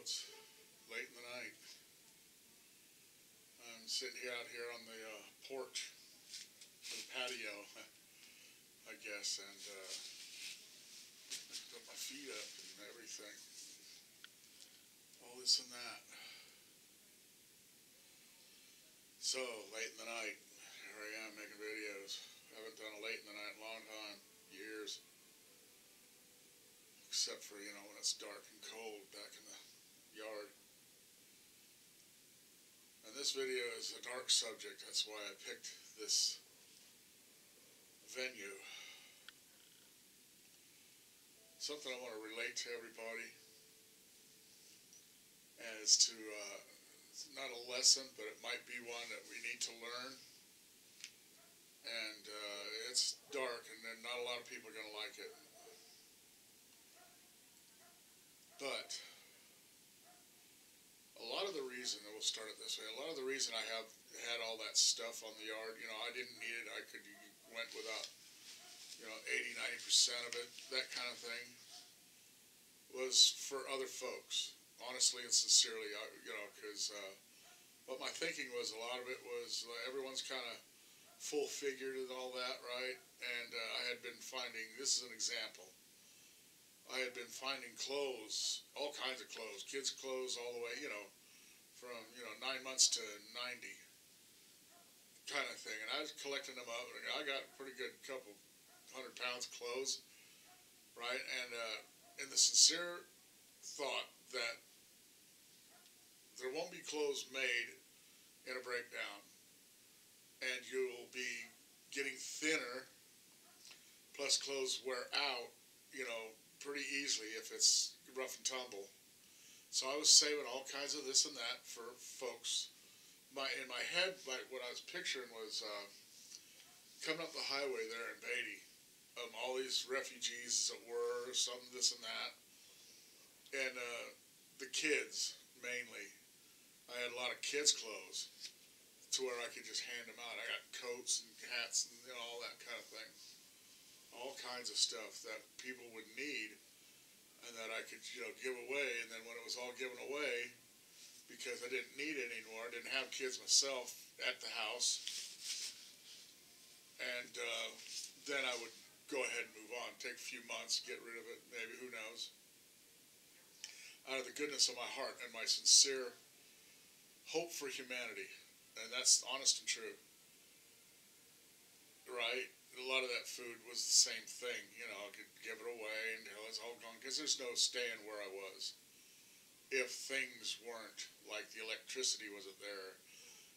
it's late in the night. I'm sitting out here on the porch, or the patio, I guess, and put my feet up and everything. All this and that. So, late in the night, here I am making videos. I haven't done a late in the night in a long time, years. Except for, you know, when it's dark and cold back in the yard. And this video is a dark subject, that's why I picked this venue. Something I want to relate to everybody as to, it's not a lesson, but it might be one that we need to learn. And it's dark, and then not a lot of people are going to like it. But a lot of the reason, and we'll start it this way, a lot of the reason I have had all that stuff on the yard, you know, I didn't need it, I could went without, you know, 80-90% of it, that kind of thing, was for other folks, honestly and sincerely, you know, because what my thinking was, a lot of it was, everyone's kind of full-figured and all that, right, and I had been finding, this is an example, I had been finding clothes, all kinds of clothes, kids' clothes all the way, you know, from, you know, 9 months to 90 kind of thing. And I was collecting them up, and I got a pretty good couple 100 pounds of clothes, right? And the sincere thought that there won't be clothes made in a breakdown, and you'll be getting thinner, plus clothes wear out, you know, pretty easily if it's rough and tumble. So I was saving all kinds of this and that for folks. In my head, like what I was picturing was coming up the highway there in Beatty, all these refugees, as it were, some this and that, and the kids mainly. I had a lot of kids' clothes to where I could just hand them out. I got coats and hats and, you know, all that kind of thing. All kinds of stuff that people would need and that I could, you know, give away. And then when it was all given away, because I didn't need it anymore, I didn't have kids myself at the house, and then I would go ahead and move on, take a few months, get rid of it, maybe, who knows. Out of the goodness of my heart and my sincere hope for humanity, and that's honest and true, right? A lot of that food was the same thing, you know, I could give it away until it's all gone, because there's no staying where I was if things weren't, like the electricity wasn't there.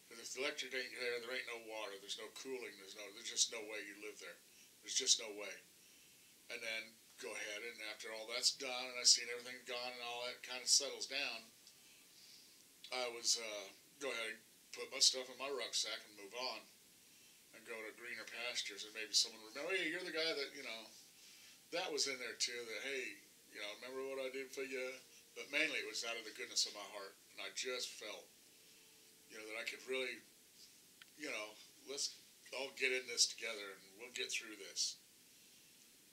Because if the electric ain't there, there ain't no water, there's no cooling, there's just no way you live there. There's just no way. And then go ahead, and after all that's done, and I've seen everything gone, and all that kind of settles down, I was, go ahead and put my stuff in my rucksack and move on. And go to greener pastures, and maybe someone would remember, hey, you're the guy that, you know, that was in there too, that, hey, you know, remember what I did for you? But mainly it was out of the goodness of my heart, and I just felt, you know, that I could really, you know, let's all get in this together, and we'll get through this.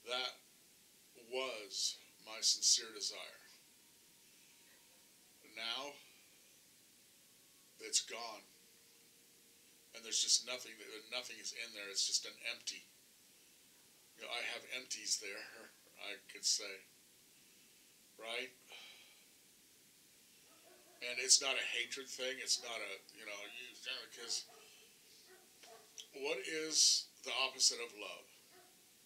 That was my sincere desire. Now, it's gone. And there's just nothing is in there, it's just an empty. You know, I have empties there, I could say. Right? And it's not a hatred thing, it's not a, you know, because what is the opposite of love?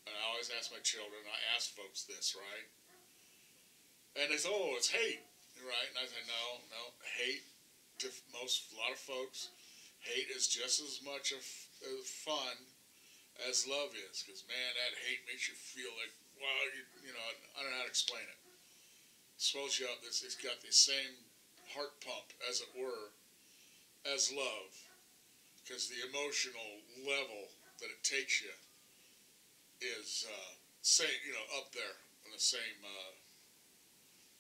And I always ask my children, I ask folks this, right? And they say, oh, it's hate, right? And I say, no, hate to a lot of folks, hate is just as much of fun as love is, because man, that hate makes you feel like, wow, you know, I don't know how to explain it. It swells you up. It's got the same heart pump, as it were, as love, because the emotional level that it takes you is, you know, up there on the same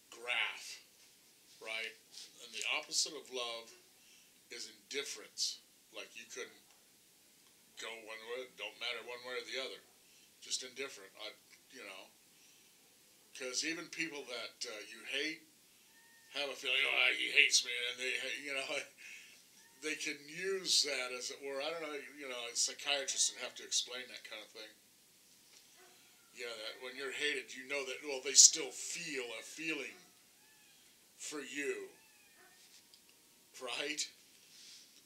graph, right? And the opposite of love is indifference. Like you couldn't go one way, don't matter one way or the other. Just indifferent, you know. Because even people that you hate, have a feeling, oh, he hates me, and they, you know, they can use that as it were. I don't know, you know, psychiatrists would have to explain that kind of thing. Yeah, that when you're hated, you know that, well, they still feel a feeling for you, right?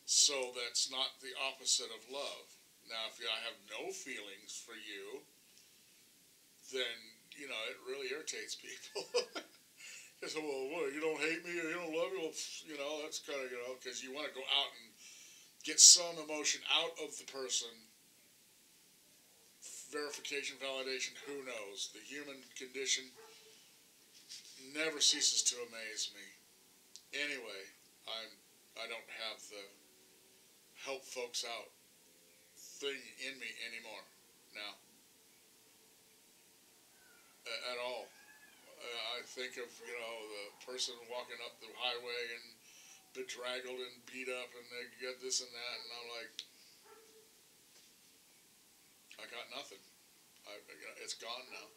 So that's not the opposite of love. Now, if I have no feelings for you, then, you know, it really irritates people. They say, well, you don't hate me or you don't love me? Well, you know, that's kind of, you know, because you want to go out and get some emotion out of the person. Verification, validation, who knows? The human condition never ceases to amaze me. Anyway, I don't have the help folks out thing in me anymore now at all. I think of, you know, the person walking up the highway and bedraggled and beat up, and they get this and that, and I'm like, I got nothing. You know, it's gone now,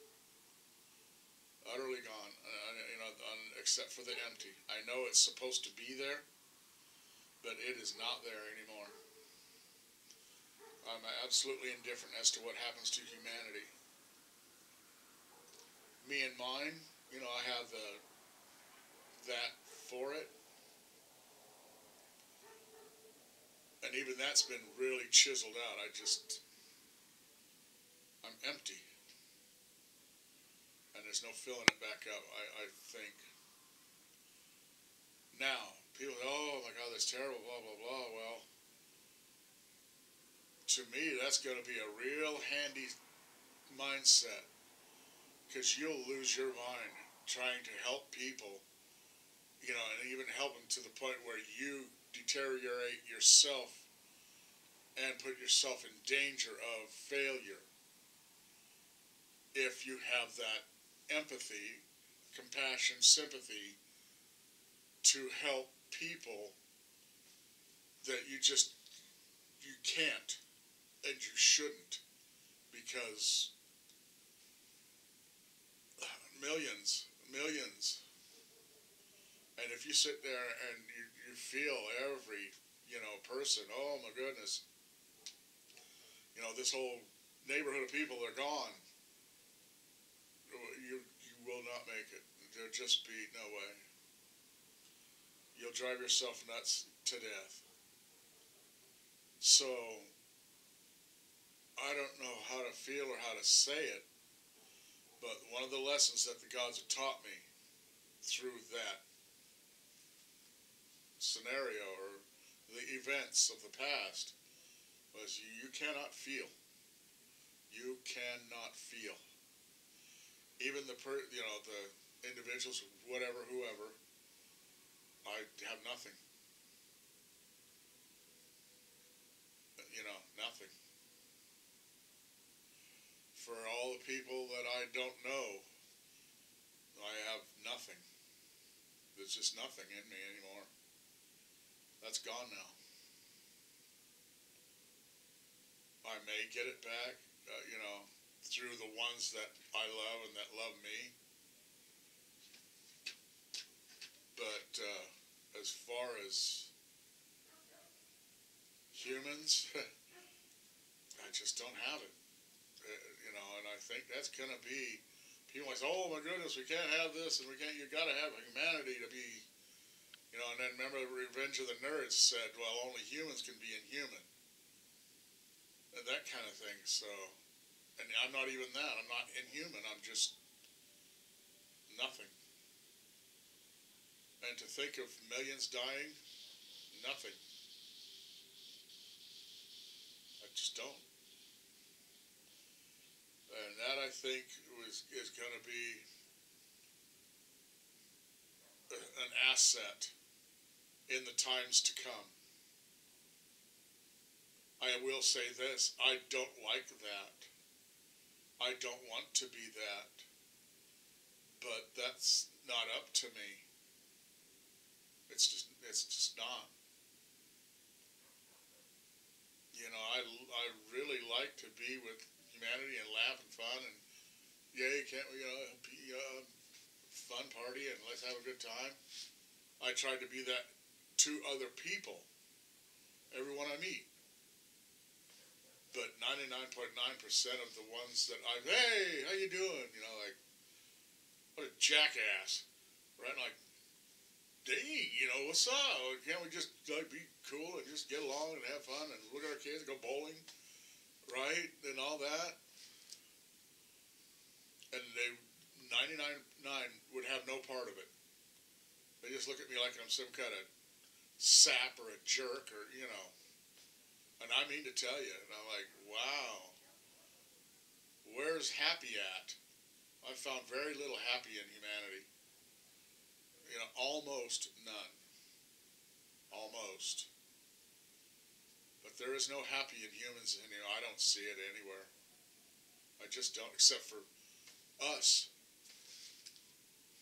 utterly gone. You know, except for the empty. I know it's supposed to be there, but it is not there anymore. I'm absolutely indifferent as to what happens to humanity. Me and mine, you know, I have that for it, and even that's been really chiseled out. I'm empty, and there's no filling it back up. I think now people say, oh my God, that's terrible, blah blah blah. Well, to me, that's going to be a real handy mindset, because you'll lose your mind trying to help people, you know, and even help them to the point where you deteriorate yourself and put yourself in danger of failure if you have that empathy, compassion, sympathy to help people that you can't and you shouldn't, because millions. And if you sit there and you feel every, you know, person, oh my goodness, you know, this whole neighborhood of people are gone, you will not make it. There'll just be no way. You'll drive yourself nuts to death. So, I don't know how to feel or how to say it, but one of the lessons that the gods have taught me through that scenario or the events of the past was you cannot feel. You cannot feel. Even the individuals, whatever, whoever, I have nothing. You know, nothing. For all the people that I don't know, I have nothing. There's just nothing in me anymore. That's gone now. I may get it back, you know, through the ones that I love and that love me. But as far as humans, I just don't have it. You know, and I think that's going to be, people like, oh my goodness, we can't have this, and you got to have humanity to be, you know, and then remember Revenge of the Nerds said, well, only humans can be inhuman. And that kind of thing, so, and I'm not even that, I'm not inhuman, I'm just nothing. And to think of millions dying, nothing. I just don't. And that, I think, is going to be an asset in the times to come. I will say this, I don't like that. I don't want to be that. But that's not up to me. It's just not. You know, I really like to be with humanity and laugh and fun and yay, can't we, fun party and let's have a good time. I tried to be that to other people, everyone I meet. But 99.9% of the ones that hey, how you doing? You know, like, what a jackass, right? And like, dang, you know, what's up? Can't we just like be cool and just get along and have fun and look at our kids, go bowling, right? And all that. And they, 99.9 would have no part of it. They just look at me like I'm some kind of sap or a jerk or, you know. And I mean to tell you, and I'm like, wow, where's happy at? I've found very little happy in humanity. You know, almost none. Almost. But there is no happy in humans, and you know, I don't see it anywhere. I just don't, except for us.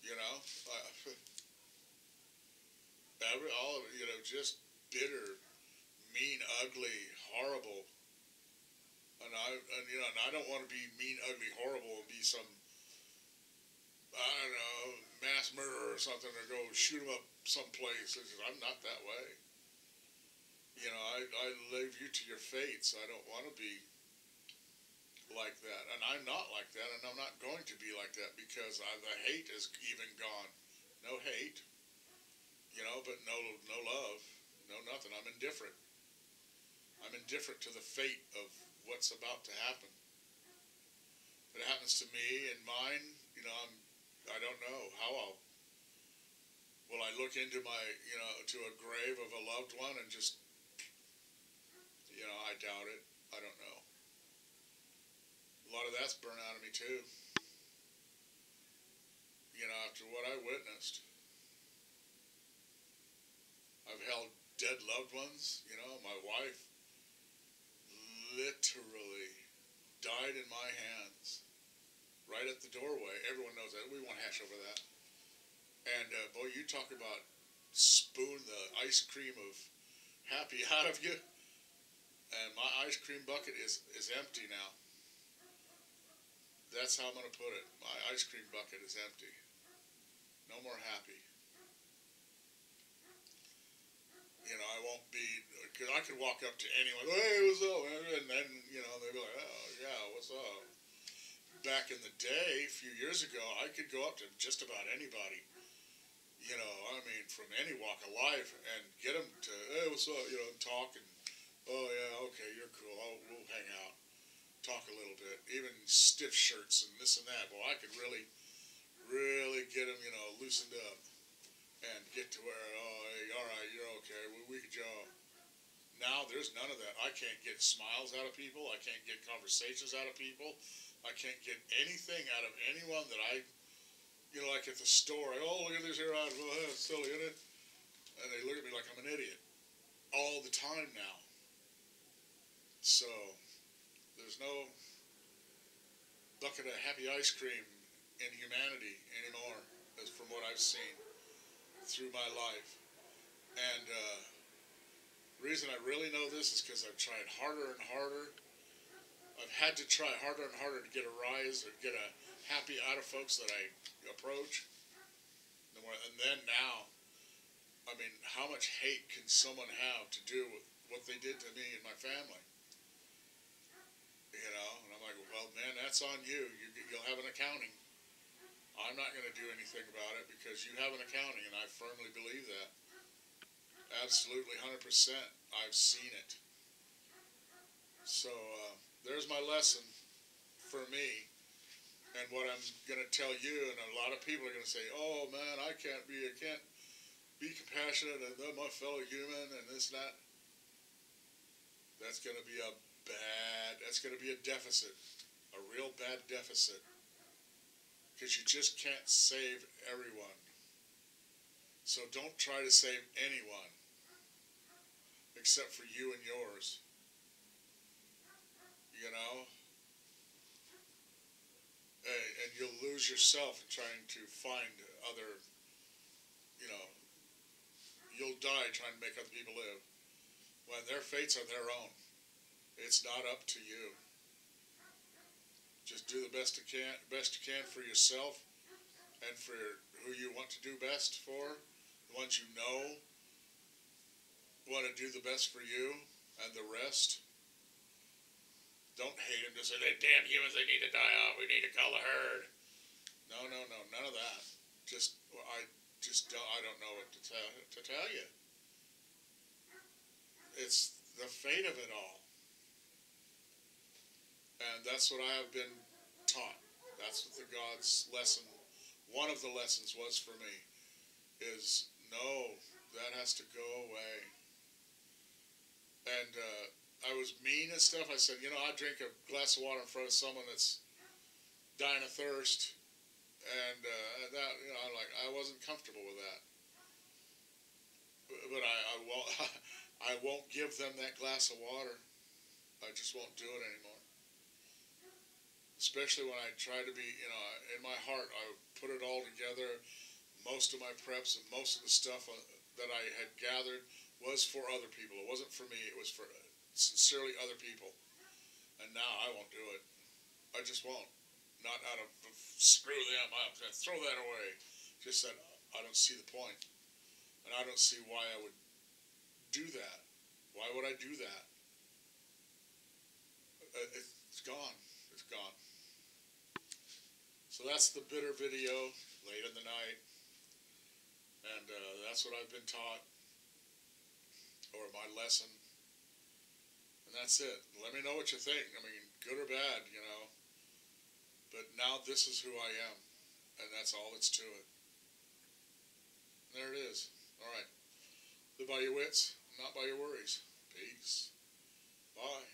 You know, all of it, you know, just bitter, mean, ugly, horrible. And you know, and I don't want to be mean, ugly, horrible and be some, I don't know, mass murderer or something, or go shoot him up someplace. I'm not that way. You know, I leave you to your fates. I don't want to be like that, and I'm not like that, and I'm not going to be like that because the hate is even gone. No hate, you know, but no love, no nothing. I'm indifferent. I'm indifferent to the fate of what's about to happen. If it happens to me and mine, you know, I don't know how will I look into my, you know, to a grave of a loved one and just, you know, I doubt it. I don't know. A lot of that's burnt out of me too. You know, after what I witnessed. I've held dead loved ones, you know, my wife literally died in my hands. Right at the doorway. Everyone knows that. We won't hash over that. And, boy, you talk about spoon the ice cream of happy out of you. And my ice cream bucket is empty now. That's how I'm going to put it. My ice cream bucket is empty. No more happy. You know, I won't be, because I could walk up to anyone, hey, what's up, man? And then, you know, they'd be like, oh, yeah, what's up? Back in the day, a few years ago, I could go up to just about anybody. You know, I mean, from any walk of life, and get them to, hey, what's up, you know, talk, and, oh, yeah, okay, you're cool, we'll hang out, talk a little bit, even stiff shirts and this and that. Well, I could really get them, you know, loosened up, and get to where, oh, hey, all right, you're okay, we could joke. Now, there's none of that. I can't get smiles out of people, I can't get conversations out of people, I can't get anything out of anyone that I, you know, like at the store, oh, look at this here, it's silly, isn't it? And they look at me like I'm an idiot. All the time now. So, there's no bucket of happy ice cream in humanity anymore, as from what I've seen through my life. And the reason I really know this is because I've tried harder and harder. I've had to try harder and harder to get a rise or get a happy out of folks that I approach. And then now, I mean, how much hate can someone have to do with what they did to me and my family? You know, and I'm like, well, man, that's on you. You'll have an accounting. I'm not going to do anything about it because you have an accounting, and I firmly believe that. Absolutely, 100%. I've seen it. So there's my lesson for me, and what I'm going to tell you. And a lot of people are going to say, "Oh man, I can't be compassionate and love my fellow human and this and that." That's going to be that's going to be a deficit, a real bad deficit, because you just can't save everyone. So don't try to save anyone except for you and yours. You know? And you'll lose yourself in trying to find other, you know, you'll die trying to make other people live. When their fates are their own. It's not up to you. Just do the best you can for yourself and for who you want to do best for, the ones you know want to do the best for you, and the rest don't hate them. Just say, they damn humans, they need to die off. We need to call the herd. No, none of that. I don't know what to tell you. It's the fate of it all. And that's what I have been taught. That's what the God's lesson, one of the lessons was for me, is no, that has to go away. And I was mean and stuff. I said, I drink a glass of water in front of someone that's dying of thirst. And that, I wasn't comfortable with that. But I won't give them that glass of water. I just won't do it anymore. Especially when I try to be, in my heart, I put it all together. Most of my preps and most of the stuff that I had gathered was for other people. It wasn't for me. It was for sincerely other people. And now I won't do it. I just won't. Not out of screw them, I'm going to throw that away. Just that I don't see the point. And I don't see why I would do that. Why would I do that? It's gone. It's gone. So that's the bitter video, late in the night. And that's what I've been taught, or my lesson. And that's it. Let me know what you think. I mean, good or bad, But now this is who I am. And that's all that's to it. There it is. All right. Live by your wits, not by your worries. Peace. Bye.